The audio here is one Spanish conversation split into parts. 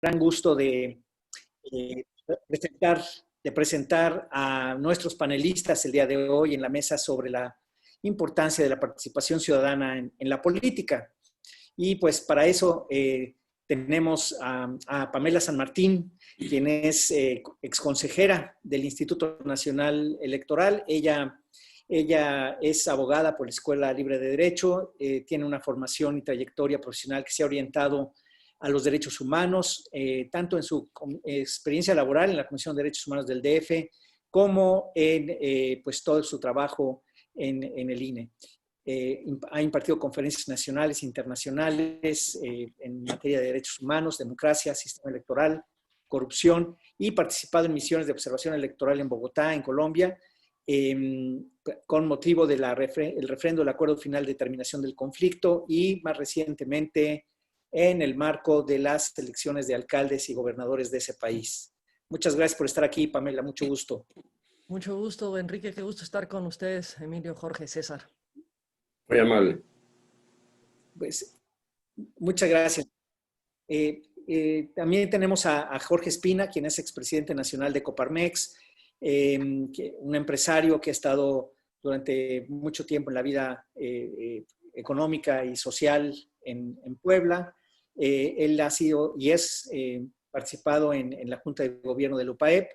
gran gusto eh, presentar, de presentar a nuestros panelistas el día de hoy en la mesa sobre la importancia de la participación ciudadana en la política. Y pues para eso tenemos a Pamela San Martín, quien es exconsejera del Instituto Nacional Electoral. Ella es abogada por la Escuela Libre de Derecho, tiene una formación y trayectoria profesional que se ha orientado a los derechos humanos, tanto en su experiencia laboral en la Comisión de Derechos Humanos del DF, como en pues todo su trabajo en el INE. Ha impartido conferencias nacionales e internacionales en materia de derechos humanos, democracia, sistema electoral, corrupción, y participado en misiones de observación electoral en Bogotá, en Colombia, con motivo del refrendo del acuerdo final de terminación del conflicto, y más recientemente en el marco de las elecciones de alcaldes y gobernadores de ese país. Muchas gracias por estar aquí, Pamela, mucho gusto. Mucho gusto, Enrique, qué gusto estar con ustedes, Emilio, Jorge, César. Muy amable. Pues, muchas gracias. También tenemos a Jorge Espina, quien es expresidente nacional de Coparmex, un empresario que ha estado durante mucho tiempo en la vida económica y social en Puebla. Él ha sido y es participado en la Junta de Gobierno del UPAEP,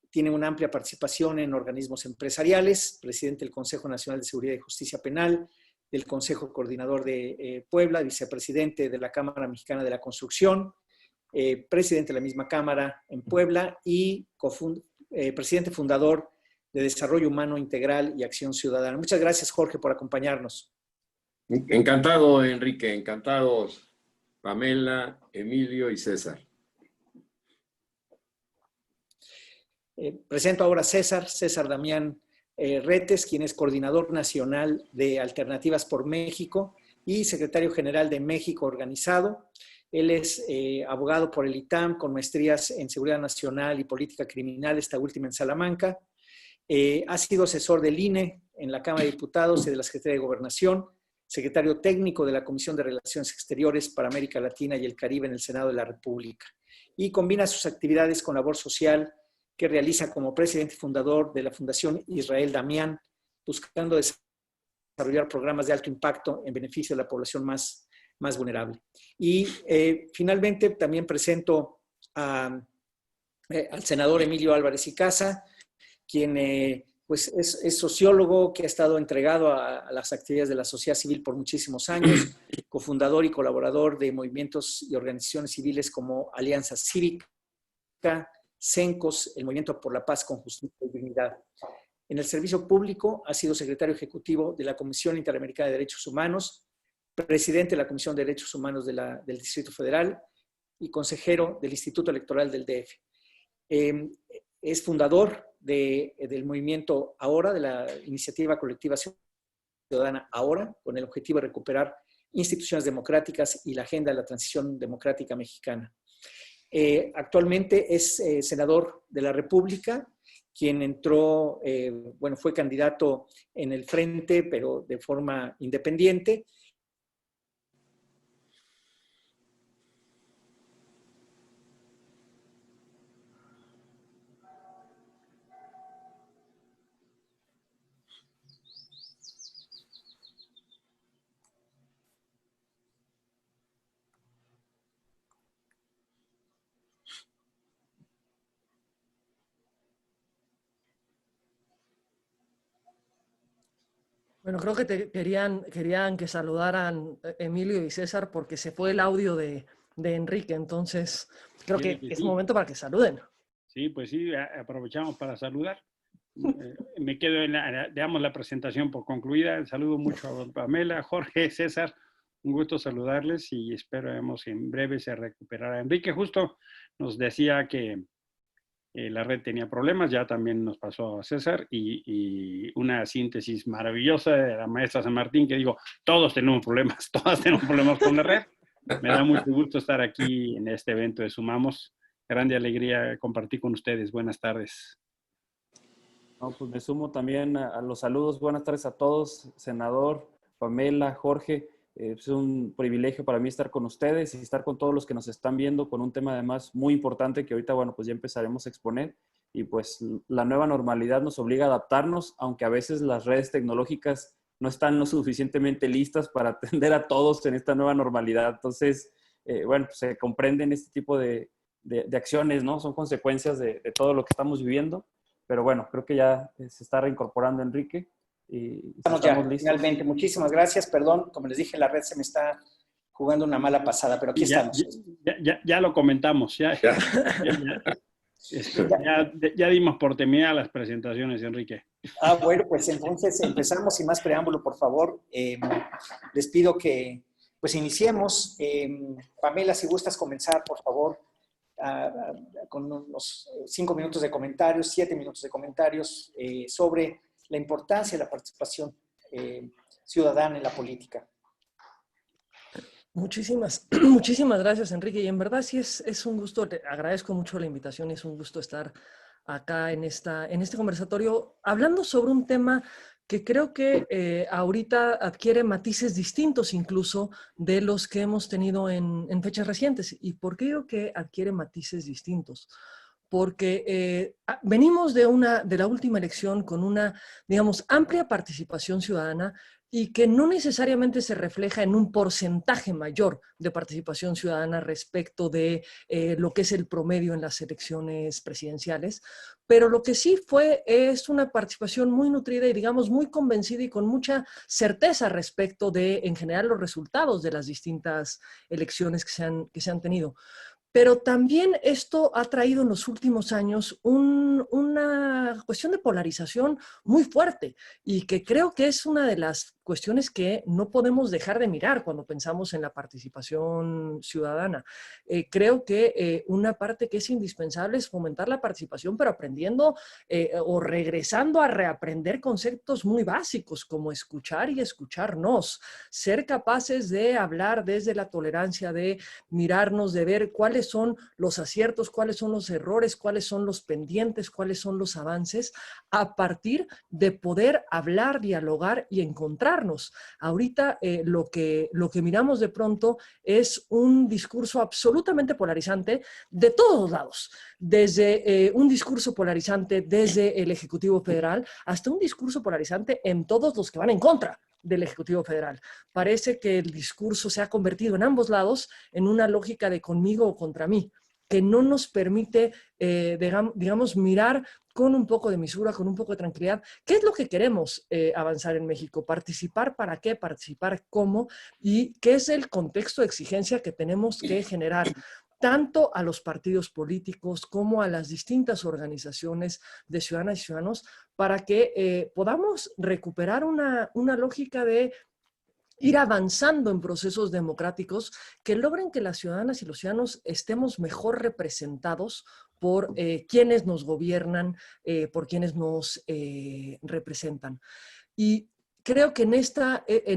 tiene una amplia participación en organismos empresariales, presidente del Consejo Nacional de Seguridad y Justicia Penal, del Consejo Coordinador de Puebla, vicepresidente de la Cámara Mexicana de la Construcción, presidente de la misma Cámara en Puebla y presidente fundador de Desarrollo Humano Integral y Acción Ciudadana. Muchas gracias, Jorge, por acompañarnos. Encantado, Enrique, encantados, Pamela, Emilio y César. Presento ahora a César Damián Retes, quien es coordinador nacional de Alternativas por México y secretario general de México Organizado. Él es abogado por el ITAM con maestrías en Seguridad Nacional y Política Criminal, esta última en Salamanca. Ha sido asesor del INE en la Cámara de Diputados y de la Secretaría de Gobernación, secretario técnico de la Comisión de Relaciones Exteriores para América Latina y el Caribe en el Senado de la República. Y combina sus actividades con labor social que realiza como presidente y fundador de la Fundación Israel Damián, buscando desarrollar programas de alto impacto en beneficio de la población más vulnerable. Y finalmente también presento al senador Emilio Álvarez y Casa, quien pues es sociólogo que ha estado entregado a las actividades de la sociedad civil por muchísimos años, cofundador y colaborador de movimientos y organizaciones civiles como Alianza Cívica, CENCOS, el Movimiento por la Paz con Justicia y Dignidad. En el servicio público ha sido secretario ejecutivo de la Comisión Interamericana de Derechos Humanos, presidente de la Comisión de Derechos Humanos del Distrito Federal y consejero del Instituto Electoral del DF. Es fundador del movimiento Ahora, de la iniciativa colectiva ciudadana Ahora, con el objetivo de recuperar instituciones democráticas y la agenda de la transición democrática mexicana. Actualmente es senador de la República, quien entró, fue candidato en el Frente, pero de forma independiente. Bueno, creo que querían que saludaran Emilio y César porque se fue el audio de Enrique, entonces creo que es momento para que saluden. Sí, pues sí, aprovechamos para saludar. Me quedo damos la presentación por concluida. Saludo mucho a Pamela, Jorge, César. Un gusto saludarles y esperemos en breve se recuperará. Enrique justo nos decía que la red tenía problemas, ya también nos pasó a César, y una síntesis maravillosa de la maestra San Martín, que digo, todos tenemos problemas, todas tenemos problemas con la red. Me da mucho gusto estar aquí en este evento de Sumamos. Grande alegría compartir con ustedes. Buenas tardes. No, pues me sumo también a los saludos. Buenas tardes a todos, senador, Pamela, Jorge. Es un privilegio para mí estar con ustedes y estar con todos los que nos están viendo con un tema además muy importante que ahorita, bueno, pues ya empezaremos a exponer. Y pues la nueva normalidad nos obliga a adaptarnos, aunque a veces las redes tecnológicas no están lo suficientemente listas para atender a todos en esta nueva normalidad. Entonces, bueno, pues se comprenden este tipo de acciones, ¿no? Son consecuencias de todo lo que estamos viviendo. Pero bueno, creo que ya se está reincorporando Enrique. Y Estamos ya, finalmente. Muchísimas gracias. Perdón, como les dije, la red se me está jugando una mala pasada, pero aquí estamos. Ya lo comentamos. Ya dimos por terminadas las presentaciones, Enrique. Bueno, pues entonces empezamos sin más preámbulo, por favor. Les pido que pues iniciemos. Pamela, si gustas comenzar, por favor, con unos 5 minutos de comentarios, 7 minutos de comentarios sobre la importancia de la participación ciudadana en la política. Muchísimas gracias, Enrique. Y en verdad sí es un gusto, te agradezco mucho la invitación y es un gusto estar acá en este conversatorio hablando sobre un tema que creo que ahorita adquiere matices distintos incluso de los que hemos tenido en fechas recientes. ¿Y por qué digo que adquiere matices distintos? Porque venimos de la última elección con una, digamos, amplia participación ciudadana y que no necesariamente se refleja en un porcentaje mayor de participación ciudadana respecto de lo que es el promedio en las elecciones presidenciales, pero lo que sí es una participación muy nutrida y, digamos, muy convencida y con mucha certeza respecto de, en general, los resultados de las distintas elecciones que se han tenido. Pero también esto ha traído en los últimos años una cuestión de polarización muy fuerte y que creo que es una de las cuestiones que no podemos dejar de mirar cuando pensamos en la participación ciudadana. Creo que una parte que es indispensable es fomentar la participación, pero aprendiendo o regresando a reaprender conceptos muy básicos como escuchar y escucharnos, ser capaces de hablar desde la tolerancia, de mirarnos, de ver cuáles son los aciertos, cuáles son los errores, cuáles son los pendientes, cuáles son los avances, a partir de poder hablar, dialogar y encontrarnos. Ahorita lo que miramos de pronto es un discurso absolutamente polarizante de todos lados, desde un discurso polarizante desde el Ejecutivo Federal hasta un discurso polarizante en todos los que van en contra del Ejecutivo Federal. Parece que el discurso se ha convertido en ambos lados en una lógica de conmigo o contra mí, que no nos permite, digamos, mirar con un poco de mesura, con un poco de tranquilidad. ¿Qué es lo que queremos avanzar en México? ¿Participar para qué? ¿Participar cómo? ¿Y qué es el contexto de exigencia que tenemos que generar tanto a los partidos políticos como a las distintas organizaciones de ciudadanas y ciudadanos para que podamos recuperar una lógica de ir avanzando en procesos democráticos que logren que las ciudadanas y los ciudadanos estemos mejor representados por quienes nos gobiernan, por quienes nos representan. Y creo que en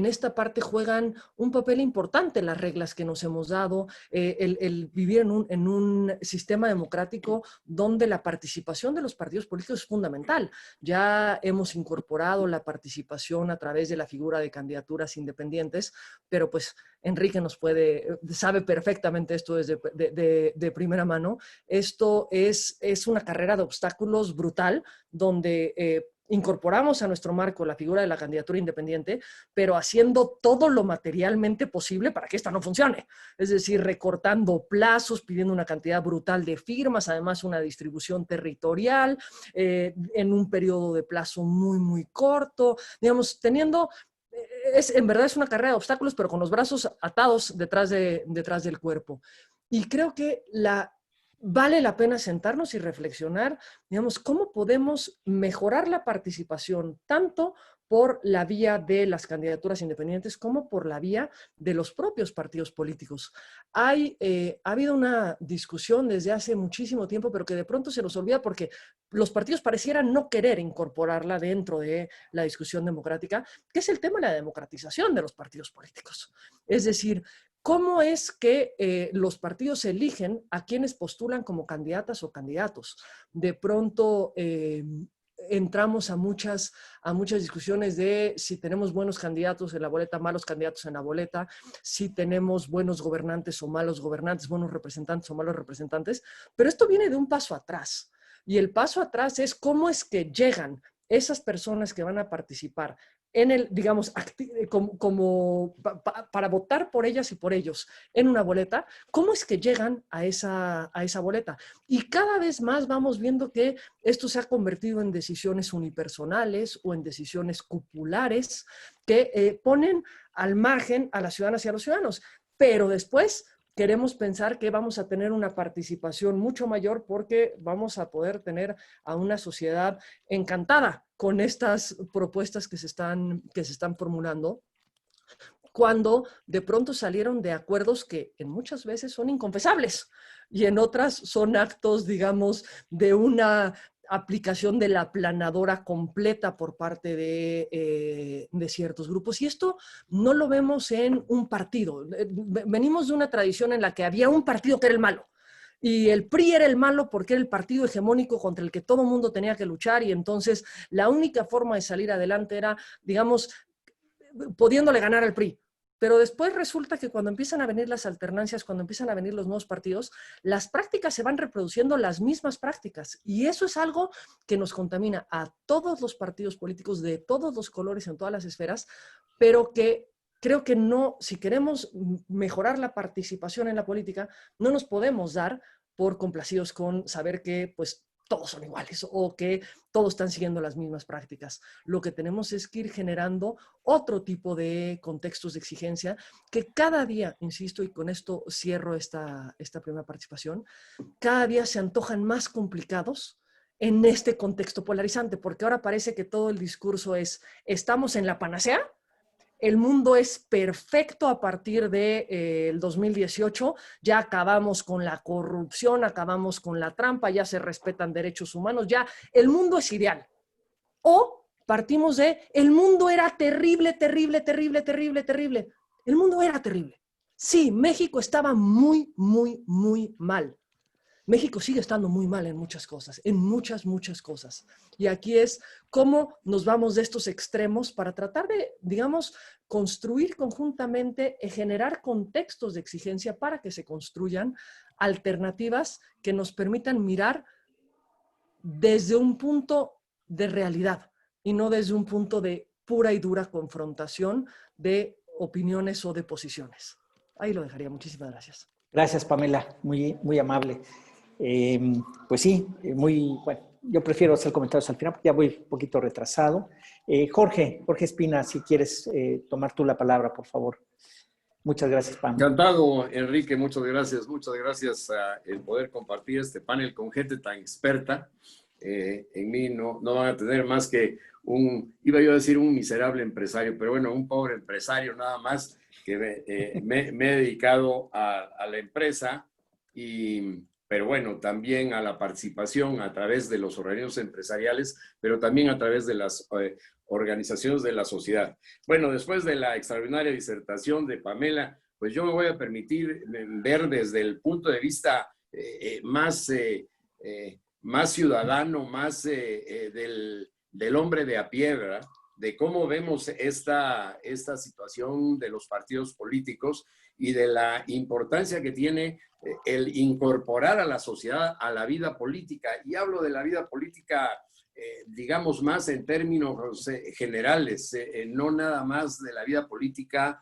esta parte juegan un papel importante las reglas que nos hemos dado, el vivir en un sistema democrático donde la participación de los partidos políticos es fundamental. Ya hemos incorporado la participación a través de la figura de candidaturas independientes, pero pues Enrique sabe perfectamente esto de primera mano. Esto es una carrera de obstáculos brutal, donde incorporamos a nuestro marco la figura de la candidatura independiente, pero haciendo todo lo materialmente posible para que esta no funcione. Es decir, recortando plazos, pidiendo una cantidad brutal de firmas, además una distribución territorial, en un periodo de plazo muy, muy corto, digamos, teniendo... en verdad es una carrera de obstáculos, pero con los brazos atados detrás del cuerpo. Y creo que vale la pena sentarnos y reflexionar, digamos, cómo podemos mejorar la participación tanto por la vía de las candidaturas independientes como por la vía de los propios partidos políticos. Ha habido una discusión desde hace muchísimo tiempo, pero que de pronto se nos olvida porque los partidos parecieran no querer incorporarla dentro de la discusión democrática, que es el tema de la democratización de los partidos políticos. Es decir, ¿cómo es que los partidos eligen a quienes postulan como candidatas o candidatos? De pronto entramos a muchas discusiones de si tenemos buenos candidatos en la boleta, malos candidatos en la boleta, si tenemos buenos gobernantes o malos gobernantes, buenos representantes o malos representantes, pero esto viene de un paso atrás. Y el paso atrás es cómo es que llegan esas personas que van a participar en el, digamos, para votar por ellas y por ellos en una boleta, ¿cómo es que llegan a esa boleta? Y cada vez más vamos viendo que esto se ha convertido en decisiones unipersonales o en decisiones cupulares que ponen al margen a las ciudadanas y a los ciudadanos. Pero después queremos pensar que vamos a tener una participación mucho mayor porque vamos a poder tener a una sociedad encantada con estas propuestas que se están formulando, cuando de pronto salieron de acuerdos que en muchas veces son inconfesables y en otras son actos, digamos, de una aplicación de la aplanadora completa por parte de ciertos grupos. Y esto no lo vemos en un partido. Venimos de una tradición en la que había un partido que era el malo. Y el PRI era el malo porque era el partido hegemónico contra el que todo el mundo tenía que luchar, y entonces la única forma de salir adelante era, digamos, pudiéndole ganar al PRI. Pero después resulta que cuando empiezan a venir las alternancias, cuando empiezan a venir los nuevos partidos, las prácticas se van reproduciendo las mismas prácticas. Y eso es algo que nos contamina a todos los partidos políticos de todos los colores en todas las esferas, pero que creo que no, si queremos mejorar la participación en la política, no nos podemos dar por complacidos con saber que pues todos son iguales o que todos están siguiendo las mismas prácticas. Lo que tenemos es que ir generando otro tipo de contextos de exigencia que cada día, insisto, y con esto cierro esta primera participación, cada día se antojan más complicados en este contexto polarizante, porque ahora parece que todo el discurso es, estamos en la panacea, el mundo es perfecto a partir del 2018, ya acabamos con la corrupción, acabamos con la trampa, ya se respetan derechos humanos, ya el mundo es ideal. O partimos de, el mundo era terrible, terrible, terrible, terrible, terrible. El mundo era terrible. Sí, México estaba muy, muy, muy mal. México sigue estando muy mal en muchas cosas, en muchas, muchas cosas. Y aquí es cómo nos vamos de estos extremos para tratar de, digamos, construir conjuntamente y generar contextos de exigencia para que se construyan alternativas que nos permitan mirar desde un punto de realidad y no desde un punto de pura y dura confrontación de opiniones o de posiciones. Ahí lo dejaría. Muchísimas gracias. Gracias, Pamela. Muy, muy amable. Pues sí, muy bueno. Yo prefiero hacer comentarios al final porque ya voy un poquito retrasado. Jorge Espina, si quieres tomar tú la palabra, por favor. Muchas gracias, Pamela. Encantado, Enrique. Muchas gracias. Muchas gracias a el poder compartir este panel con gente tan experta. En mí no van a tener más que iba yo a decir un miserable empresario, pero bueno, un pobre empresario nada más que me he dedicado a la empresa, pero bueno, también a la participación a través de los organismos empresariales, pero también a través de las organizaciones de la sociedad. Bueno, después de la extraordinaria disertación de Pamela, pues yo me voy a permitir ver desde el punto de vista más ciudadano, más del hombre de a pie, ¿verdad? De cómo vemos esta situación de los partidos políticos y de la importancia que tiene el incorporar a la sociedad a la vida política. Y hablo de la vida política, digamos, más en términos generales, no nada más de la vida política,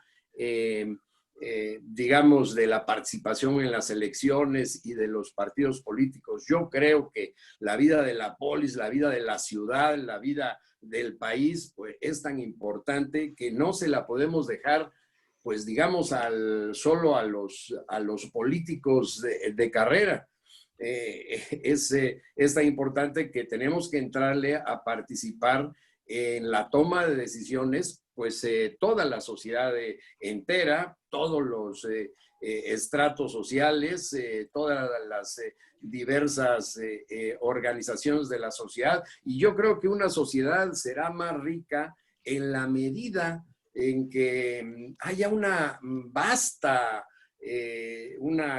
digamos, de la participación en las elecciones y de los partidos políticos. Yo creo que la vida de la polis, la vida de la ciudad, la vida del país, pues es tan importante que no se la podemos dejar, pues digamos, solo a los políticos de carrera. Es tan importante que tenemos que entrarle a participar en la toma de decisiones, pues toda la sociedad entera, todos los estratos sociales, todas las diversas organizaciones de la sociedad. Y yo creo que una sociedad será más rica en la medida en que haya una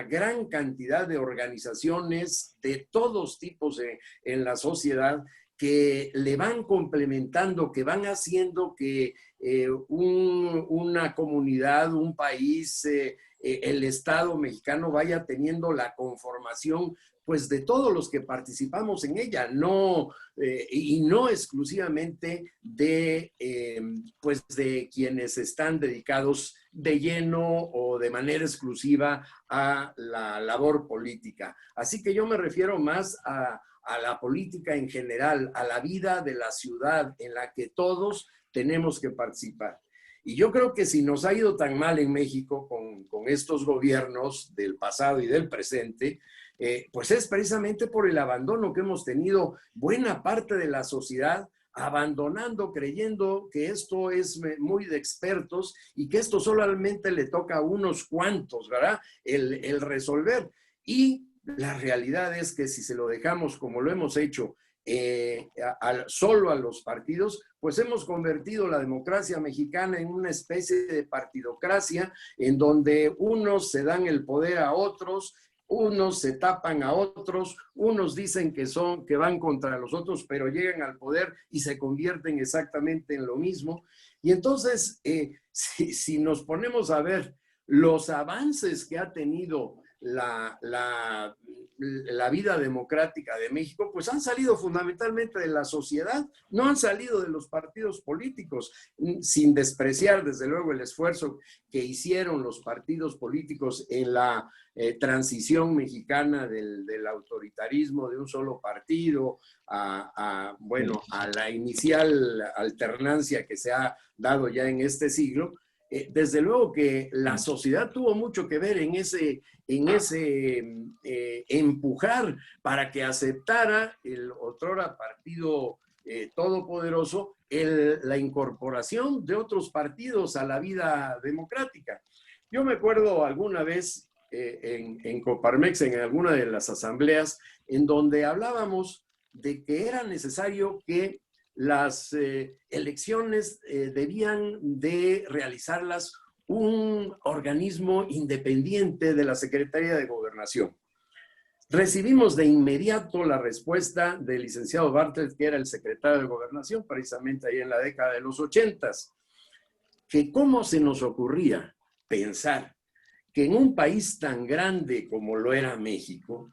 gran cantidad de organizaciones de todos tipos en la sociedad que le van complementando, que van haciendo que una comunidad, un país, el Estado mexicano vaya teniendo la conformación pues de todos los que participamos en ella, y no exclusivamente de, pues de quienes están dedicados de lleno o de manera exclusiva a la labor política. Así que yo me refiero más a la política en general, a la vida de la ciudad en la que todos tenemos que participar. Y yo creo que si nos ha ido tan mal en México con estos gobiernos del pasado y del presente, pues es precisamente por el abandono que hemos tenido buena parte de la sociedad, abandonando, creyendo que esto es muy de expertos y que esto solamente le toca a unos cuantos, ¿verdad? El resolver. Y la realidad es que si se lo dejamos como lo hemos hecho solo a los partidos, pues hemos convertido la democracia mexicana en una especie de partidocracia en donde unos se dan el poder a otros, unos se tapan a otros, unos dicen que van contra los otros, pero llegan al poder y se convierten exactamente en lo mismo. Y entonces, si nos ponemos a ver los avances que ha tenido la vida democrática de México, pues han salido fundamentalmente de la sociedad, no han salido de los partidos políticos, sin despreciar desde luego el esfuerzo que hicieron los partidos políticos en la transición mexicana del autoritarismo de un solo partido a la inicial alternancia que se ha dado ya en este siglo. Desde luego que la sociedad tuvo mucho que ver en ese empujar para que aceptara el otrora partido todopoderoso la incorporación de otros partidos a la vida democrática. Yo me acuerdo alguna vez en Coparmex, en alguna de las asambleas, en donde hablábamos de que era necesario que las elecciones debían de realizarlas un organismo independiente de la Secretaría de Gobernación. Recibimos de inmediato la respuesta del licenciado Bartlett, que era el secretario de Gobernación, precisamente ahí en la década de los 80s, que cómo se nos ocurría pensar que en un país tan grande como lo era México,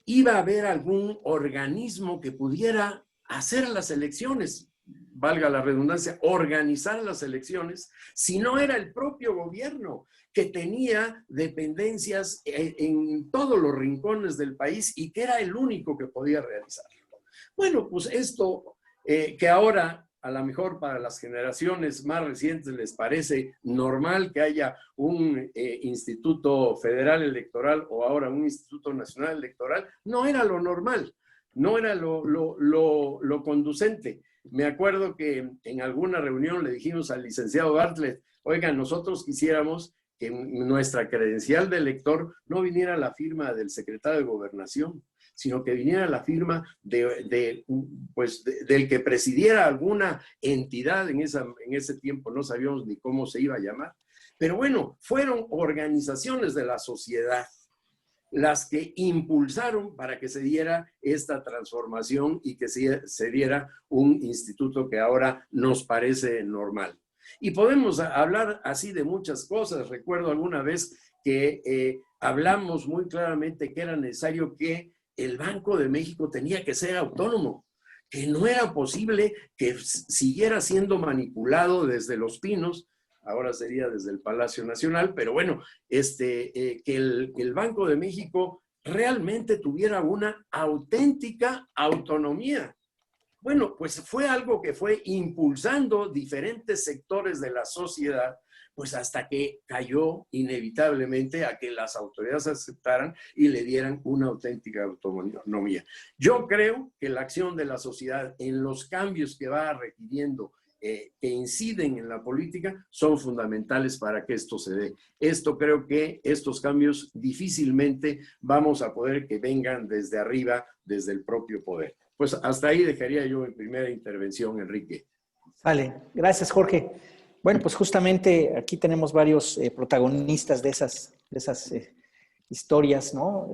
iba a haber algún organismo que pudiera hacer las elecciones, valga la redundancia, organizar las elecciones, si no era el propio gobierno que tenía dependencias en todos los rincones del país y que era el único que podía realizarlo. Bueno, pues esto que ahora a lo mejor para las generaciones más recientes les parece normal que haya un Instituto Federal Electoral o ahora un Instituto Nacional Electoral, no era lo normal. No era lo conducente. Me acuerdo que en alguna reunión le dijimos al licenciado Bartlett, oiga, nosotros quisiéramos que en nuestra credencial de elector no viniera la firma del secretario de Gobernación, sino que viniera la firma del que presidiera alguna entidad en ese tiempo, no sabíamos ni cómo se iba a llamar. Pero bueno, fueron organizaciones de la sociedad las que impulsaron para que se diera esta transformación y que se diera un instituto que ahora nos parece normal. Y podemos hablar así de muchas cosas. Recuerdo alguna vez que hablamos muy claramente que era necesario que el Banco de México tenía que ser autónomo, que no era posible que siguiera siendo manipulado desde Los Pinos, ahora sería desde el Palacio Nacional, pero bueno, que el Banco de México realmente tuviera una auténtica autonomía. Bueno, pues fue algo que fue impulsando diferentes sectores de la sociedad, pues hasta que cayó inevitablemente a que las autoridades aceptaran y le dieran una auténtica autonomía. Yo creo que la acción de la sociedad en los cambios que va requiriendo que inciden en la política son fundamentales para que esto se dé. Creo que estos cambios difícilmente vamos a poder que vengan desde arriba, desde el propio poder. Pues hasta ahí dejaría yo mi primera intervención, Enrique. Vale, gracias, Jorge. Bueno, pues justamente aquí tenemos varios protagonistas de esas historias, ¿no?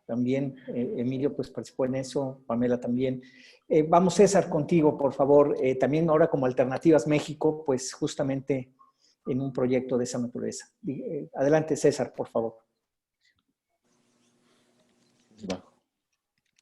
también Emilio pues participó en eso, Pamela también. Vamos, César, contigo, por favor. También ahora como Alternativas México, pues justamente en un proyecto de esa naturaleza. Adelante, César, por favor.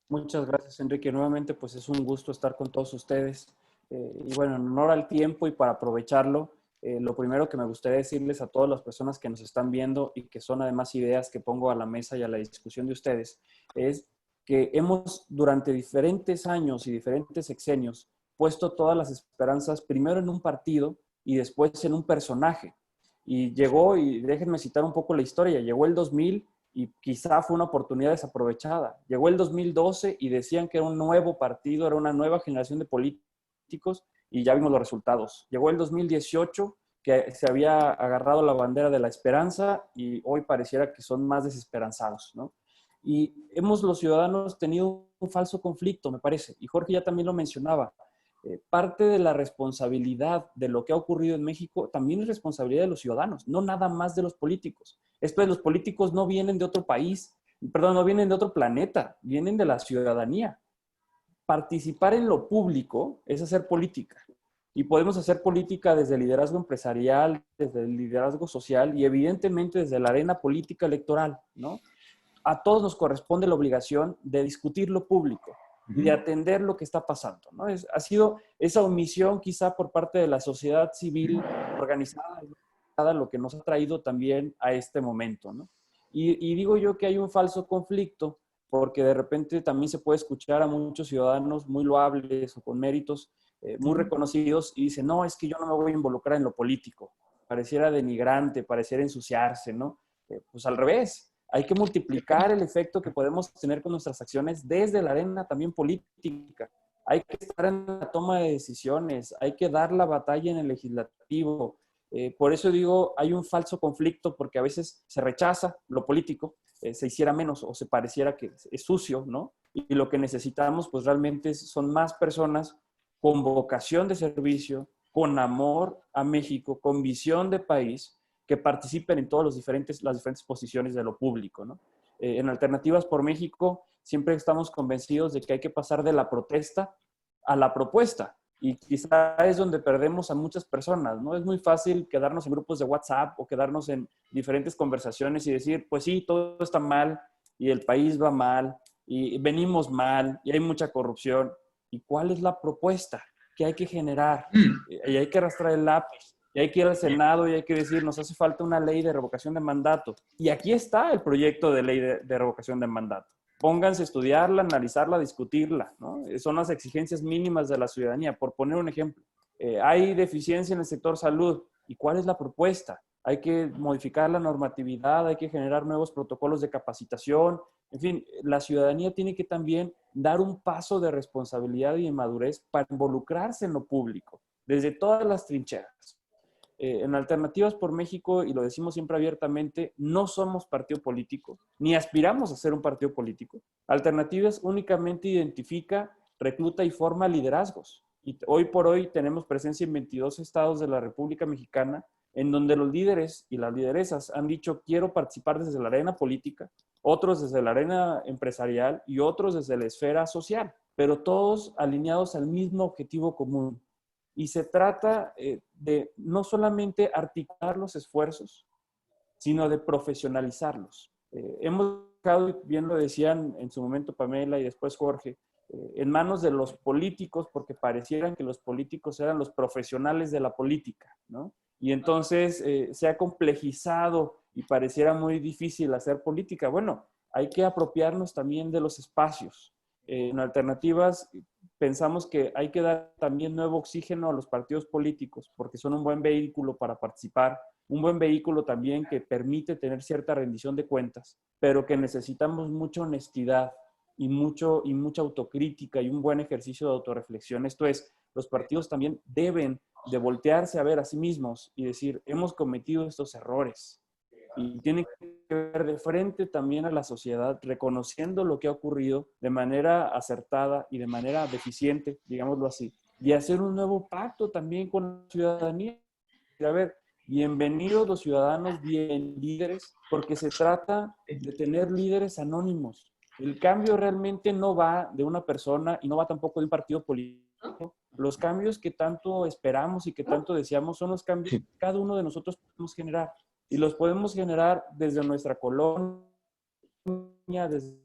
Muchas gracias, Enrique. Nuevamente, pues es un gusto estar con todos ustedes. Y bueno, en honor al tiempo y para aprovecharlo, lo primero que me gustaría decirles a todas las personas que nos están viendo y que son además ideas que pongo a la mesa y a la discusión de ustedes, es que hemos durante diferentes años y diferentes sexenios puesto todas las esperanzas primero en un partido y después en un personaje. Y llegó, y déjenme citar un poco la historia, llegó el 2000 y quizá fue una oportunidad desaprovechada. Llegó el 2012 y decían que era un nuevo partido, era una nueva generación de políticos y ya vimos los resultados. Llegó el 2018 que se había agarrado la bandera de la esperanza y hoy pareciera que son más desesperanzados, ¿no? Y hemos los ciudadanos tenido un falso conflicto, me parece, y Jorge ya también lo mencionaba. Parte de la responsabilidad de lo que ha ocurrido en México también es responsabilidad de los ciudadanos, no nada más de los políticos. Esto de los políticos no vienen de otro país, perdón, no vienen de otro planeta, vienen de la ciudadanía. Participar en lo público es hacer política. Y podemos hacer política desde el liderazgo empresarial, desde el liderazgo social y evidentemente desde la arena política electoral, ¿no? A todos nos corresponde la obligación de discutir lo público y de atender lo que está pasando, ¿no? Ha sido esa omisión quizá por parte de la sociedad civil organizada lo que nos ha traído también a este momento, ¿no? Y digo yo que hay un falso conflicto porque de repente también se puede escuchar a muchos ciudadanos muy loables o con méritos muy reconocidos y dicen, no, es que yo no me voy a involucrar en lo político. Pareciera denigrante, pareciera ensuciarse, ¿no? Pues al revés. Hay que multiplicar el efecto que podemos tener con nuestras acciones desde la arena también política. Hay que estar en la toma de decisiones, hay que dar la batalla en el legislativo. Por eso digo, hay un falso conflicto porque a veces se rechaza lo político, se hiciera menos o se pareciera que es sucio, ¿no? Y lo que necesitamos pues realmente son más personas con vocación de servicio, con amor a México, con visión de país, que participen en todas las diferentes posiciones de lo público, ¿no? En Alternativas por México siempre estamos convencidos de que hay que pasar de la protesta a la propuesta y quizá es donde perdemos a muchas personas, ¿no? Es muy fácil quedarnos en grupos de WhatsApp o quedarnos en diferentes conversaciones y decir, pues sí, todo está mal y el país va mal y venimos mal y hay mucha corrupción. ¿Y cuál es la propuesta que hay que generar? Y hay que arrastrar el lápiz. Y hay que ir al Senado y hay que decir, nos hace falta una ley de revocación de mandato. Y aquí está el proyecto de ley de revocación de mandato. Pónganse a estudiarla, analizarla, discutirla, ¿no? Son las exigencias mínimas de la ciudadanía. Por poner un ejemplo, hay deficiencia en el sector salud. ¿Y cuál es la propuesta? Hay que modificar la normatividad, hay que generar nuevos protocolos de capacitación. En fin, la ciudadanía tiene que también dar un paso de responsabilidad y de madurez para involucrarse en lo público, desde todas las trincheras. En Alternativas por México, y lo decimos siempre abiertamente, no somos partido político, ni aspiramos a ser un partido político. Alternativas únicamente identifica, recluta y forma liderazgos. Y hoy por hoy tenemos presencia en 22 estados de la República Mexicana, en donde los líderes y las lideresas han dicho, quiero participar desde la arena política, otros desde la arena empresarial y otros desde la esfera social, pero todos alineados al mismo objetivo común. Y se trata de no solamente articular los esfuerzos, sino de profesionalizarlos. Hemos dejado, bien lo decían en su momento Pamela y después Jorge, en manos de los políticos, porque parecieran que los políticos eran los profesionales de la política, ¿no? Y entonces se ha complejizado y pareciera muy difícil hacer política. Bueno, hay que apropiarnos también de los espacios. En Alternativas pensamos que hay que dar también nuevo oxígeno a los partidos políticos porque son un buen vehículo para participar, un buen vehículo también que permite tener cierta rendición de cuentas, pero que necesitamos mucha honestidad y mucha autocrítica y un buen ejercicio de autorreflexión. Esto es, los partidos también deben de voltearse a ver a sí mismos y decir, hemos cometido estos errores. Y tienen que ver de frente también a la sociedad, reconociendo lo que ha ocurrido de manera acertada y de manera deficiente, digámoslo así, y hacer un nuevo pacto también con la ciudadanía. A ver, bienvenidos los ciudadanos, bien líderes, porque se trata de tener líderes anónimos, El cambio realmente no va de una persona y no va tampoco de un partido político. Los cambios que tanto esperamos y que tanto deseamos son los cambios que cada uno de nosotros podemos generar. Y los podemos generar desde nuestra colonia, desde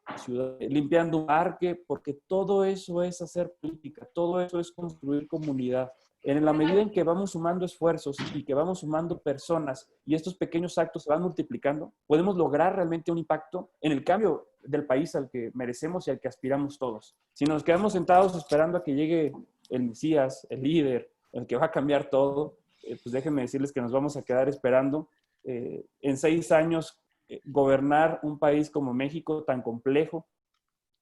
la ciudad, limpiando un parque, porque todo eso es hacer política, todo eso es construir comunidad. En la medida en que vamos sumando esfuerzos y que vamos sumando personas y estos pequeños actos se van multiplicando, podemos lograr realmente un impacto en el cambio del país al que merecemos y al que aspiramos todos. Si nos quedamos sentados esperando a que llegue el Mesías, el líder, el que va a cambiar todo, pues déjenme decirles que nos vamos a quedar esperando. En 6 años, gobernar un país como México tan complejo,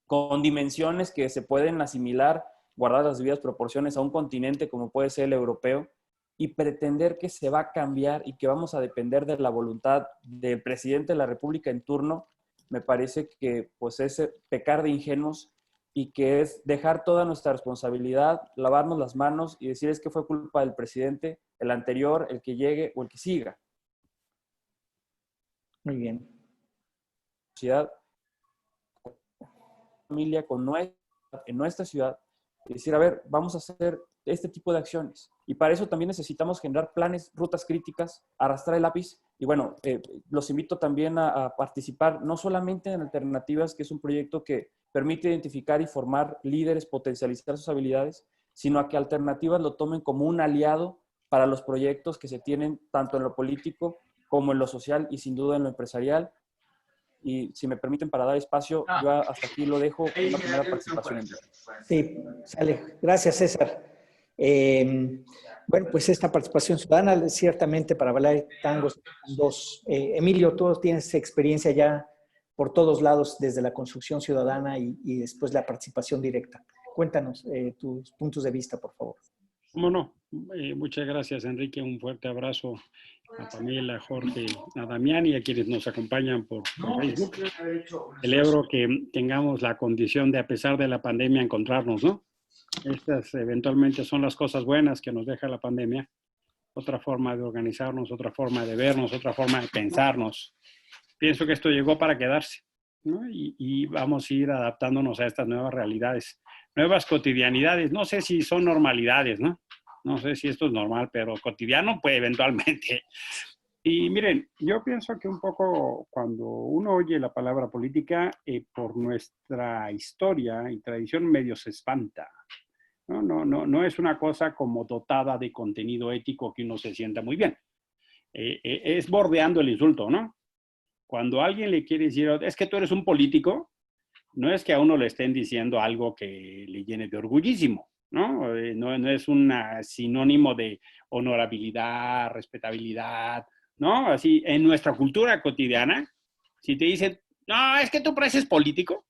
con dimensiones que se pueden asimilar, guardar las debidas proporciones a un continente como puede ser el europeo, y pretender que se va a cambiar y que vamos a depender de la voluntad del presidente de la República en turno, me parece que pues es pecar de ingenuos y que es dejar toda nuestra responsabilidad, lavarnos las manos y decir es que fue culpa del presidente, el anterior, el que llegue o el que siga. Muy bien. Sociedad, familia, en nuestra ciudad, y decir, a ver, vamos a hacer este tipo de acciones. Y para eso también necesitamos generar planes, rutas críticas, arrastrar el lápiz. Y bueno, los invito también a participar, no solamente en Alternativas, que es un proyecto que permite identificar y formar líderes, potencializar sus habilidades, sino a que Alternativas lo tomen como un aliado para los proyectos que se tienen tanto en lo político como en lo social y sin duda en lo empresarial. Y si me permiten, para dar espacio, yo hasta aquí lo dejo con la primera participación. Sí, sale. Gracias, César. Bueno, pues esta participación ciudadana, ciertamente para bailar tangos, dos. Emilio, tú tienes experiencia ya por todos lados, desde la construcción ciudadana y después la participación directa. Cuéntanos tus puntos de vista, por favor. ¿Cómo no? Muchas gracias, Enrique. Un fuerte abrazo a Pamela, a Jorge, a Damián y a quienes nos acompañan por Facebook. Celebro que tengamos la condición de, a pesar de la pandemia, encontrarnos, ¿no? Estas eventualmente son las cosas buenas que nos deja la pandemia. Otra forma de organizarnos, otra forma de vernos, otra forma de pensarnos. Pienso que esto llegó para quedarse, ¿no? Y vamos a ir adaptándonos a estas nuevas realidades, nuevas cotidianidades. No sé si son normalidades, ¿no? No sé si esto es normal, pero cotidiano, pues eventualmente. Y miren, yo pienso que un poco cuando uno oye la palabra política, por nuestra historia y tradición medio se espanta. No es una cosa como dotada de contenido ético que uno se sienta muy bien. Es bordeando el insulto, ¿no? Cuando alguien le quiere decir, es que tú eres un político, no es que a uno le estén diciendo algo que le llene de orgullísimo, ¿no? No es un sinónimo de honorabilidad, respetabilidad, ¿no? Así, en nuestra cultura cotidiana, si te dicen, no, es que tú pareces político,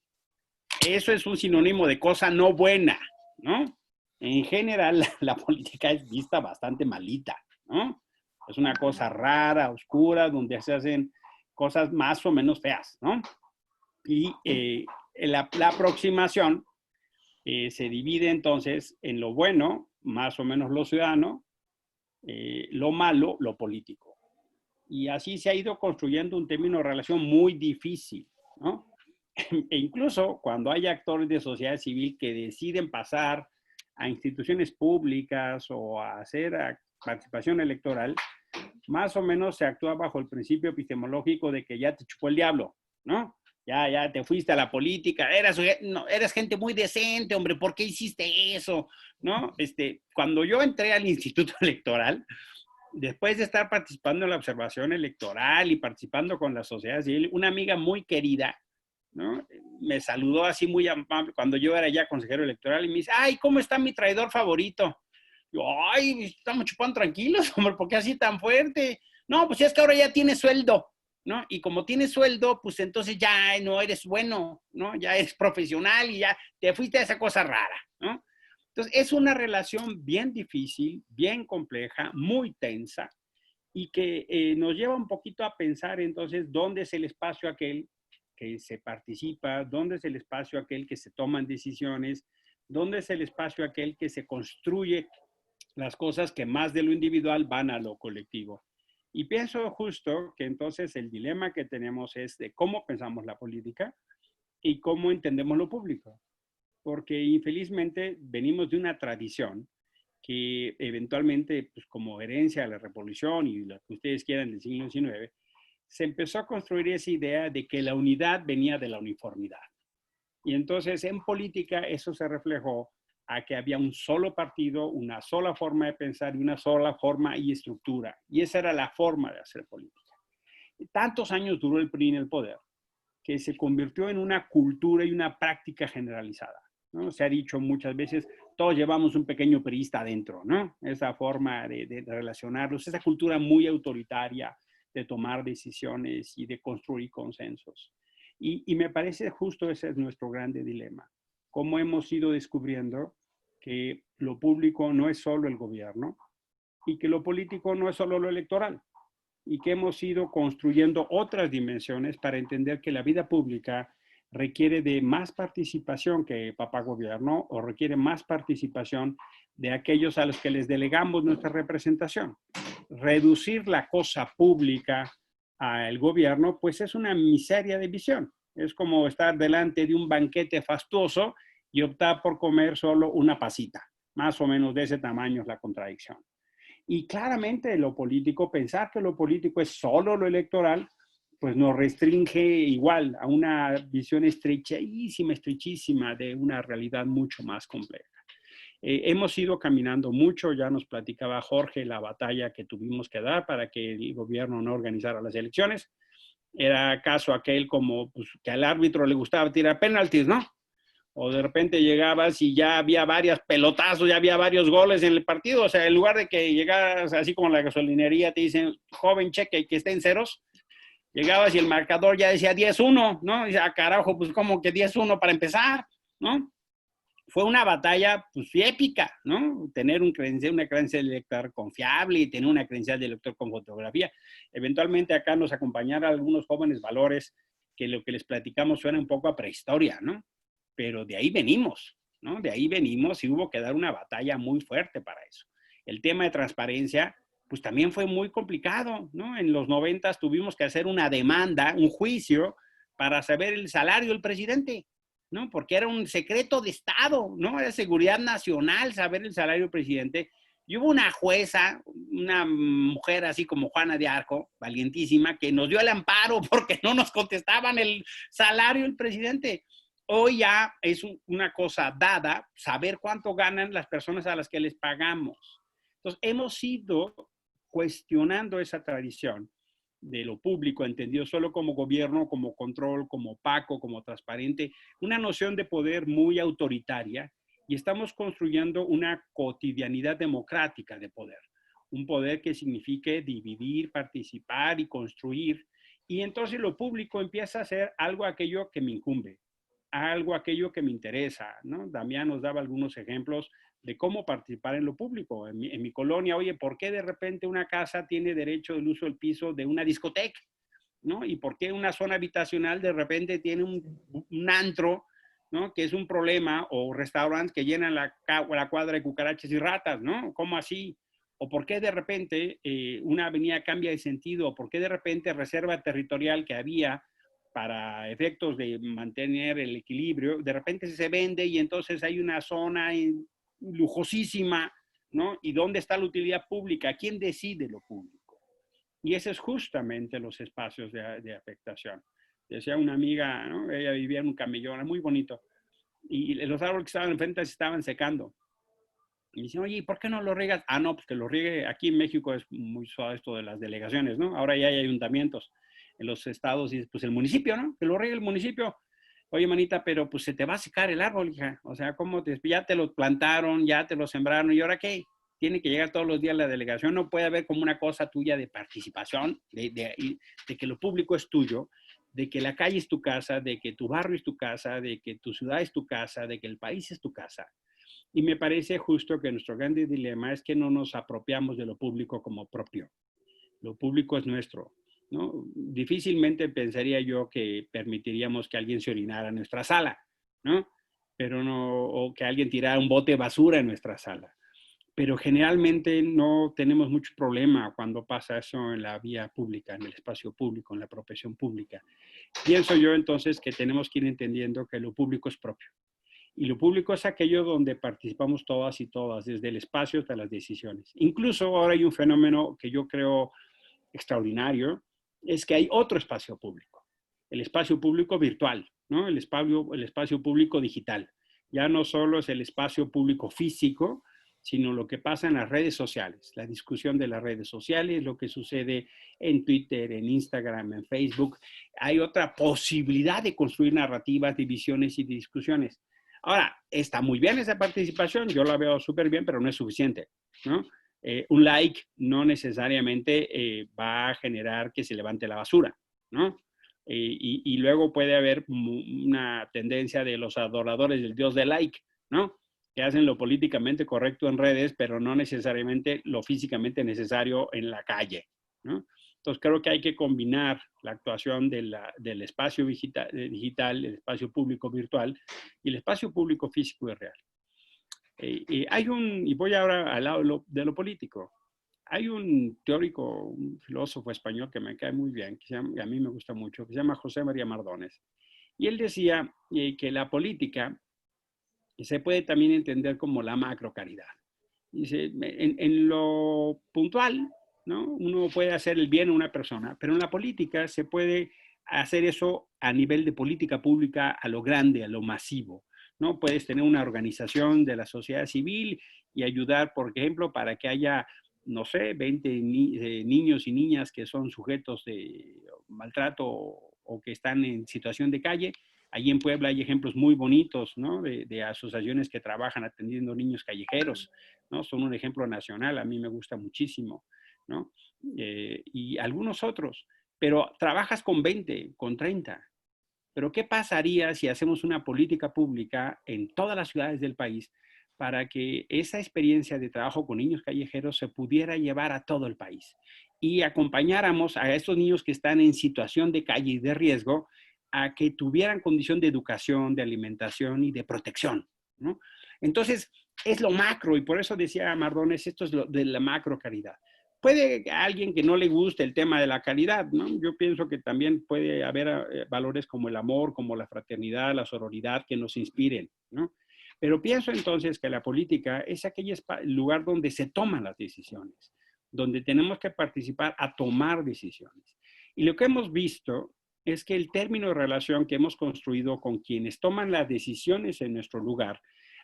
eso es un sinónimo de cosa no buena, ¿no? En general, la política es vista bastante malita, ¿no? Es una cosa rara, oscura, donde se hacen cosas más o menos feas, ¿no? Y la aproximación se divide entonces en lo bueno, más o menos lo ciudadano, lo malo, lo político. Y así se ha ido construyendo un término de relación muy difícil, ¿no? E incluso cuando hay actores de sociedad civil que deciden pasar a instituciones públicas o a hacer participación electoral, más o menos se actúa bajo el principio epistemológico de que ya te chupó el diablo, ¿no? Ya te fuiste a la política, eres gente muy decente, hombre, ¿por qué hiciste eso? ¿No? Cuando yo entré al Instituto Electoral, después de estar participando en la observación electoral y participando con la sociedad civil, una amiga muy querida, ¿no? Me saludó así muy amable cuando yo era ya consejero electoral y me dice, ay, ¿cómo está mi traidor favorito? Yo, ay, estamos chupando tranquilos, hombre, ¿por qué así tan fuerte? No, pues es que ahora ya tiene sueldo, ¿no? Y como tienes sueldo, pues entonces ya no eres bueno, ¿no? Ya eres profesional y ya te fuiste a esa cosa rara, ¿no? Entonces, es una relación bien difícil, bien compleja, muy tensa y que nos lleva un poquito a pensar entonces dónde es el espacio aquel que se participa, dónde es el espacio aquel que se toman decisiones, dónde es el espacio aquel que se construye las cosas que más de lo individual van a lo colectivo. Y pienso justo que entonces el dilema que tenemos es de cómo pensamos la política y cómo entendemos lo público. Porque infelizmente venimos de una tradición que eventualmente, pues como herencia de la revolución y lo que ustedes quieran del siglo XIX, se empezó a construir esa idea de que la unidad venía de la uniformidad. Y entonces en política eso se reflejó a que había un solo partido, una sola forma de pensar y una sola forma y estructura. Y esa era la forma de hacer política. Tantos años duró el PRI en el poder que se convirtió en una cultura y una práctica generalizada, ¿no? Se ha dicho muchas veces, todos llevamos un pequeño priista adentro, ¿no? Esa forma de relacionarlos, esa cultura muy autoritaria de tomar decisiones y de construir consensos. Y me parece justo ese es nuestro grande dilema. Cómo hemos ido descubriendo que lo público no es solo el gobierno y que lo político no es solo lo electoral, y que hemos ido construyendo otras dimensiones para entender que la vida pública requiere de más participación que papá gobierno o requiere más participación de aquellos a los que les delegamos nuestra representación. Reducir la cosa pública al gobierno, pues es una miseria de visión. Es como estar delante de un banquete fastuoso y optar por comer solo una pasita. Más o menos de ese tamaño es la contradicción. Y claramente lo político, pensar que lo político es solo lo electoral, pues nos restringe igual a una visión estrechísima de una realidad mucho más compleja. Hemos ido caminando mucho, ya nos platicaba Jorge la batalla que tuvimos que dar para que el gobierno no organizara las elecciones. Era caso aquel como pues, que al árbitro le gustaba tirar penaltis, ¿no? O de repente llegabas y ya había varios pelotazos, ya había varios goles en el partido. O sea, en lugar de que llegaras así como en la gasolinería, te dicen, joven, cheque, que estén ceros. Llegabas y el marcador ya decía 10-1, ¿no? Y dice, ah, carajo, pues como que 10-1 para empezar, ¿no? Fue una batalla, pues, épica, ¿no? Tener una credencial de elector confiable y tener una credencial de elector con fotografía. Eventualmente acá nos acompañaron algunos jóvenes valores que lo que les platicamos suena un poco a prehistoria, ¿no? Pero de ahí venimos, ¿no? De ahí venimos y hubo que dar una batalla muy fuerte para eso. El tema de transparencia, pues también fue muy complicado, ¿no? En los 90 tuvimos que hacer una demanda, un juicio, para saber el salario del presidente, ¿no? Porque era un secreto de Estado, ¿no? Era seguridad nacional saber el salario del presidente. Y hubo una jueza, una mujer así como Juana de Arco, valientísima, que nos dio el amparo porque no nos contestaban el salario del presidente. Hoy ya es una cosa dada, saber cuánto ganan las personas a las que les pagamos. Entonces, hemos ido cuestionando esa tradición de lo público, entendido solo como gobierno, como control, como opaco, como transparente, una noción de poder muy autoritaria, y estamos construyendo una cotidianidad democrática de poder. Un poder que signifique dividir, participar y construir. Y entonces lo público empieza a ser algo aquello que me incumbe, algo aquello que me interesa, ¿no? Damián nos daba algunos ejemplos de cómo participar en lo público. En mi colonia, oye, ¿por qué de repente una casa tiene derecho del uso del piso de una discoteca? ¿No? ¿Y por qué una zona habitacional de repente tiene un antro, ¿no? Que es un problema, o restaurantes que llenan la cuadra de cucarachas y ratas, ¿no? ¿Cómo así? ¿O por qué de repente una avenida cambia de sentido? ¿O por qué de repente reserva territorial que había para efectos de mantener el equilibrio, de repente se vende y entonces hay una zona lujosísima, ¿no? ¿Y dónde está la utilidad pública? ¿Quién decide lo público? Y ese es justamente los espacios de afectación. Decía una amiga, ¿no? Ella vivía en un camellón, muy bonito, y los árboles que estaban enfrente se estaban secando. Y dicen, oye, ¿por qué no lo riegas? Ah, no, pues que lo riegue. Aquí en México es muy suave esto de las delegaciones, ¿no? Ahora ya hay ayuntamientos en los estados y pues el municipio, ¿no? Que lo riegue el municipio. Oye, manita, pero pues se te va a secar el árbol, hija. O sea, ¿cómo ya te lo plantaron, ya te lo sembraron? ¿Y ahora qué? Tiene que llegar todos los días la delegación. No puede haber como una cosa tuya de participación, de que lo público es tuyo, de que la calle es tu casa, de que tu barrio es tu casa, de que tu ciudad es tu casa, de que el país es tu casa. Y me parece justo que nuestro grande dilema es que no nos apropiamos de lo público como propio. Lo público es nuestro, ¿no? Difícilmente pensaría yo que permitiríamos que alguien se orinara en nuestra sala, ¿no? Pero no, o que alguien tirara un bote de basura en nuestra sala. pero generalmente no tenemos mucho problema cuando pasa eso en la vía pública, en el espacio público, en la profesión pública. Pienso yo entonces que tenemos que ir entendiendo que lo público es propio. Y lo público es aquello donde participamos todas y todas, desde el espacio hasta las decisiones. Incluso ahora hay un fenómeno que yo creo extraordinario, es que hay otro espacio público, el espacio público virtual, ¿no? El espacio público digital. Ya no solo es el espacio público físico, sino lo que pasa en las redes sociales, la discusión de las redes sociales, lo que sucede en Twitter, en Instagram, en Facebook. Hay otra posibilidad de construir narrativas, divisiones y discusiones. Ahora, está muy bien esa participación, yo la veo súper bien, pero no es suficiente, ¿no? Un like no necesariamente va a generar que se levante la basura, ¿no? Y luego puede haber una tendencia de los adoradores del dios del like, ¿no? Que hacen lo políticamente correcto en redes, pero no necesariamente lo físicamente necesario en la calle, ¿no? Entonces creo que hay que combinar la actuación del espacio digital, el espacio público virtual y el espacio público físico y real. Y voy ahora al lado de lo político. Hay un teórico, un filósofo español que me cae muy bien, que a mí me gusta mucho, que se llama José María Mardones. Y él decía que la política se puede también entender como la macrocaridad. Dice, en lo puntual, ¿no? Uno puede hacer el bien a una persona, pero en la política se puede hacer eso a nivel de política pública, a lo grande, a lo masivo, ¿no? Puedes tener una organización de la sociedad civil y ayudar, por ejemplo, para que haya, no sé, 20 niños y niñas que son sujetos de maltrato o que están en situación de calle. Allí en Puebla hay ejemplos muy bonitos, ¿no? De asociaciones que trabajan atendiendo niños callejeros, ¿no? Son un ejemplo nacional, a mí me gusta muchísimo, ¿no? Y algunos otros. Pero trabajas con 20, con 30. Pero ¿qué pasaría si hacemos una política pública en todas las ciudades del país para que esa experiencia de trabajo con niños callejeros se pudiera llevar a todo el país? Y acompañáramos a estos niños que están en situación de calle y de riesgo a que tuvieran condición de educación, de alimentación y de protección, ¿no? Entonces, es lo macro, y por eso decía Mardones, esto es lo de la macro caridad. Puede a alguien que no le guste el tema de la caridad, ¿no? Yo pienso que también puede haber valores como el amor, como la fraternidad, la sororidad que nos inspiren, ¿no? Pero pienso entonces que la política es aquel lugar donde se toman las decisiones, donde tenemos que participar a tomar decisiones. Y lo que hemos visto es que el término de relación que hemos construido con quienes toman las decisiones en nuestro lugar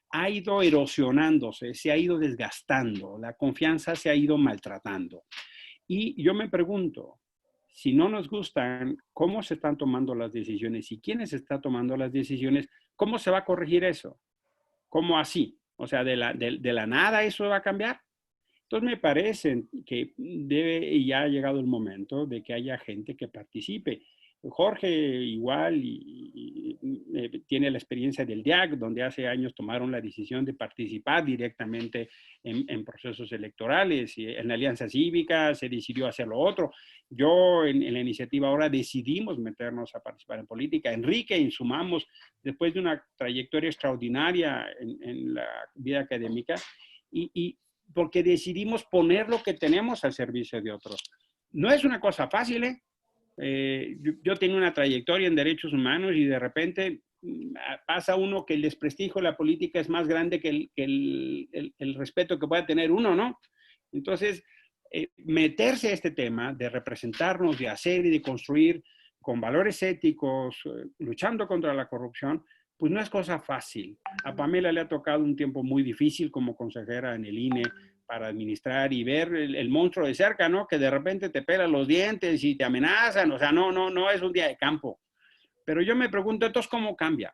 ha ido erosionándose, se ha ido desgastando, la confianza se ha ido maltratando. Y yo me pregunto, si no nos gustan cómo se están tomando las decisiones y quiénes están tomando las decisiones, ¿cómo se va a corregir eso? ¿Cómo así? O sea, de la nada eso va a cambiar. Entonces me parece que ya ha llegado el momento de que haya gente que participe. Jorge igual tiene la experiencia del DIAC, donde hace años tomaron la decisión de participar directamente en procesos electorales. Y en la Alianza Cívica se decidió hacer lo otro. Yo en la iniciativa ahora decidimos meternos a participar en política. Enrique y sumamos, después de una trayectoria extraordinaria en la vida académica, y porque decidimos poner lo que tenemos al servicio de otros. No es una cosa fácil, ¿eh? Yo tengo una trayectoria en derechos humanos y de repente pasa uno que el desprestigio de la política es más grande que el respeto que pueda tener uno, ¿no? Entonces, meterse a este tema de representarnos, de hacer y de construir con valores éticos, luchando contra la corrupción, pues no es cosa fácil. A Pamela le ha tocado un tiempo muy difícil como consejera en el INE, para administrar y ver el monstruo de cerca, ¿no? Que de repente te pelan los dientes y te amenazan, o sea, no es un día de campo. Pero yo me pregunto, entonces, ¿cómo cambia?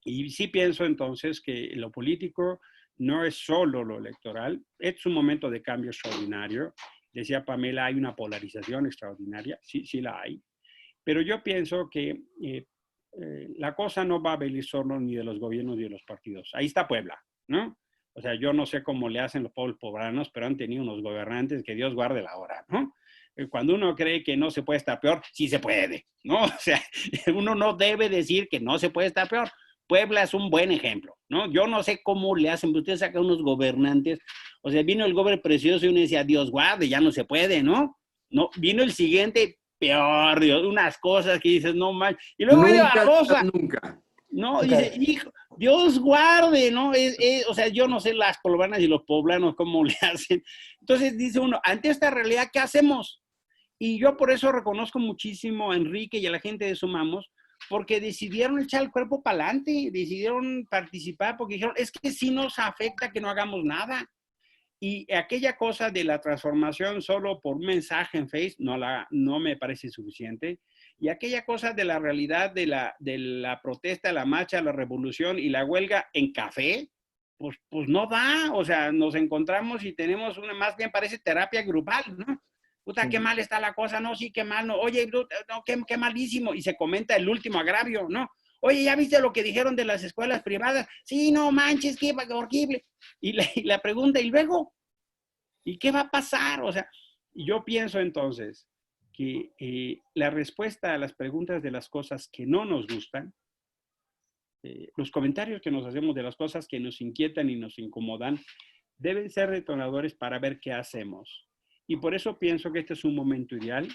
Y sí pienso entonces que lo político no es solo lo electoral, es un momento de cambio extraordinario. Decía Pamela, hay una polarización extraordinaria, sí la hay. Pero yo pienso que la cosa no va a venir solo ni de los gobiernos ni de los partidos. Ahí está Puebla, ¿no? O sea, yo no sé cómo le hacen los pueblos poblanos, pero han tenido unos gobernantes que Dios guarde la hora, ¿no? Cuando uno cree que no se puede estar peor, sí se puede, ¿no? O sea, uno no debe decir que no se puede estar peor. Puebla es un buen ejemplo, ¿no? Yo no sé cómo le hacen, ustedes sacan unos gobernantes, O sea, vino el gober precioso y uno decía, Dios guarde, ya no se puede, ¿no? No, vino el siguiente, peor, Dios, unas cosas que dices, no manches. Y luego viene Nunca, Barbosa, nunca. ¿no? Nunca. Dice, hijo, Dios guarde, ¿no? O sea, yo no sé las polvanas y los poblanos cómo le hacen. Entonces dice uno, ante esta realidad, ¿qué hacemos? Y yo por eso reconozco muchísimo a Enrique y a la gente de Sumamos, porque decidieron echar el cuerpo para adelante, decidieron participar, porque dijeron, es que sí nos afecta que no hagamos nada. Y aquella cosa de la transformación solo por un mensaje en Face no me parece suficiente. Y aquella cosa de la realidad de la protesta, la marcha, la revolución y la huelga en café, pues no da. O sea, nos encontramos y tenemos una, más bien parece terapia grupal, ¿no? Puta, qué mal está la cosa, no, sí, qué mal, no, oye, no, qué malísimo. Y se comenta el último agravio, ¿no? Oye, ¿ya viste lo que dijeron de las escuelas privadas? Sí, no manches, qué horrible. Y la pregunta, ¿y luego? ¿Y qué va a pasar? O sea, yo pienso entonces que la respuesta a las preguntas de las cosas que no nos gustan, los comentarios que nos hacemos de las cosas que nos inquietan y nos incomodan, deben ser detonadores para ver qué hacemos. Y por eso pienso que este es un momento ideal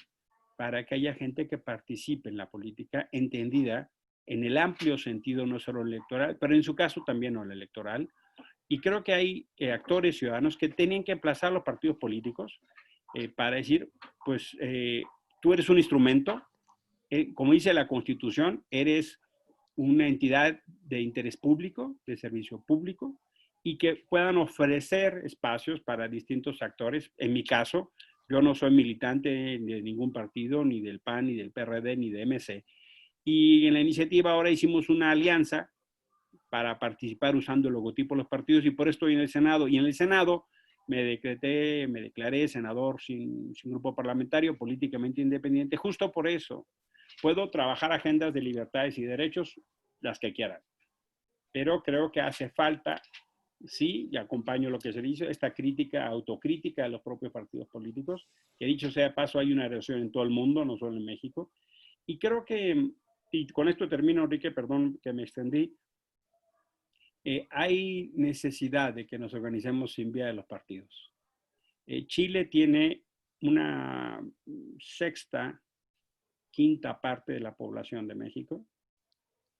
para que haya gente que participe en la política, entendida en el amplio sentido, no solo electoral, pero en su caso también no el electoral. Y creo que hay actores ciudadanos que tienen que emplazar a los partidos políticos para decir, pues tú eres un instrumento, como dice la Constitución, eres una entidad de interés público, de servicio público, y que puedan ofrecer espacios para distintos actores. En mi caso, yo no soy militante de ningún partido, ni del PAN, ni del PRD, ni de MC. Y en la iniciativa ahora hicimos una alianza para participar usando el logotipo de los partidos y por eso estoy en el Senado. Y en el Senado me declaré senador sin grupo parlamentario, políticamente independiente, justo por eso. Puedo trabajar agendas de libertades y derechos, las que quieran, pero creo que hace falta, sí, y acompaño lo que se dice, esta crítica, autocrítica de los propios partidos políticos, que dicho sea de paso, hay una reacción en todo el mundo, no solo en México, y creo que, y con esto termino, Enrique, perdón que me extendí, hay necesidad de que nos organicemos sin vía de los partidos. Chile tiene una sexta, quinta parte de la población de México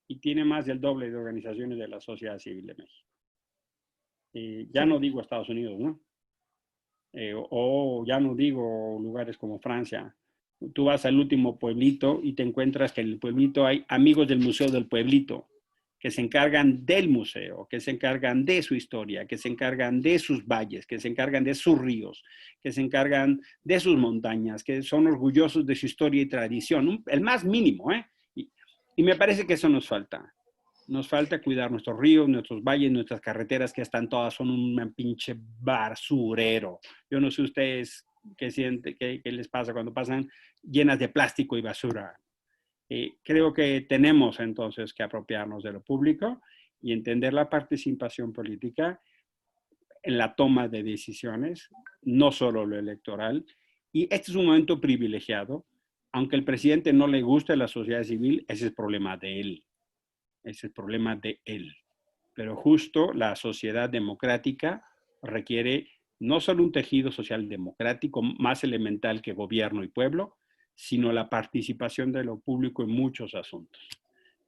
y tiene más del doble de organizaciones de la sociedad civil de México. Ya no digo Estados Unidos, ¿no? O ya no digo lugares como Francia. Tú vas al último pueblito y te encuentras que en el pueblito hay amigos del Museo del Pueblito, que se encargan del museo, que se encargan de su historia, que se encargan de sus valles, que se encargan de sus ríos, que se encargan de sus montañas, que son orgullosos de su historia y tradición, el más mínimo, ¿eh? Y me parece que eso nos falta. Nos falta cuidar nuestros ríos, nuestros valles, nuestras carreteras, que están todas, son un pinche basurero. Yo no sé ustedes qué les pasa cuando pasan llenas de plástico y basura. Creo que tenemos entonces que apropiarnos de lo público y entender la participación política en la toma de decisiones, no solo lo electoral. Y este es un momento privilegiado. Aunque al presidente no le guste la sociedad civil, ese es el problema de él. Ese es el problema de él. Pero justo la sociedad democrática requiere no solo un tejido social democrático más elemental que gobierno y pueblo, sino la participación de lo público en muchos asuntos.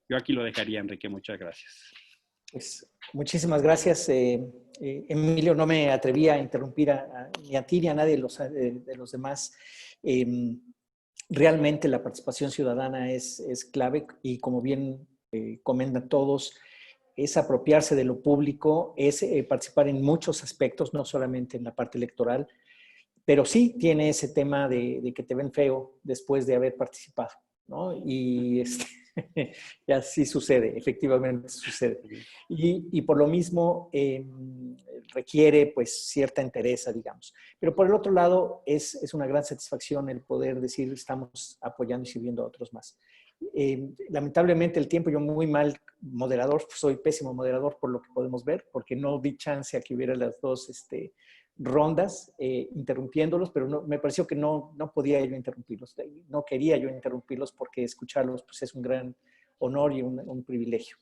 Yo aquí lo dejaría, Enrique. Muchas gracias. Pues, muchísimas gracias, Emilio. No me atreví a interrumpir ni a ti ni a nadie de los demás. Realmente la participación ciudadana es clave y como bien comentan todos, es apropiarse de lo público, es participar en muchos aspectos, no solamente en la parte electoral, pero sí tiene ese tema de que te ven feo después de haber participado, ¿no? Y ya sí sucede, efectivamente sucede. Y por lo mismo requiere pues cierta entereza, digamos. Pero por el otro lado es una gran satisfacción el poder decir estamos apoyando y sirviendo a otros más. Lamentablemente el tiempo, yo muy mal moderador, soy pésimo moderador por lo que podemos ver, porque no di chance a que hubiera las dos rondas interrumpiéndolos, pero no, me pareció que no podía yo interrumpirlos, no quería yo interrumpirlos porque escucharlos pues, es un gran honor y un privilegio.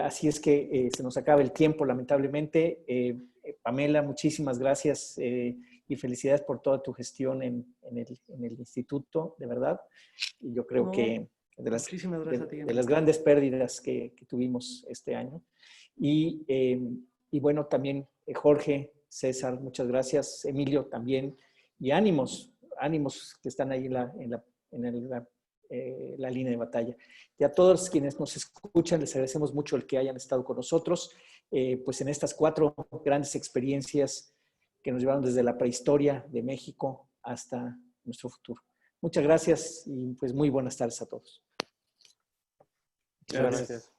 Así es que se nos acaba el tiempo, lamentablemente. Pamela, muchísimas gracias y felicidades por toda tu gestión en el instituto, de verdad. Y yo creo que muchísimas gracias a ti, de las grandes pérdidas que tuvimos este año. Y bueno, también Jorge, César, muchas gracias. Emilio también. Y ánimos que están ahí en la línea de batalla. Y a todos quienes nos escuchan, les agradecemos mucho el que hayan estado con nosotros, pues en estas 4 grandes experiencias que nos llevaron desde la prehistoria de México hasta nuestro futuro. Muchas gracias y pues muy buenas tardes a todos. Muchas gracias.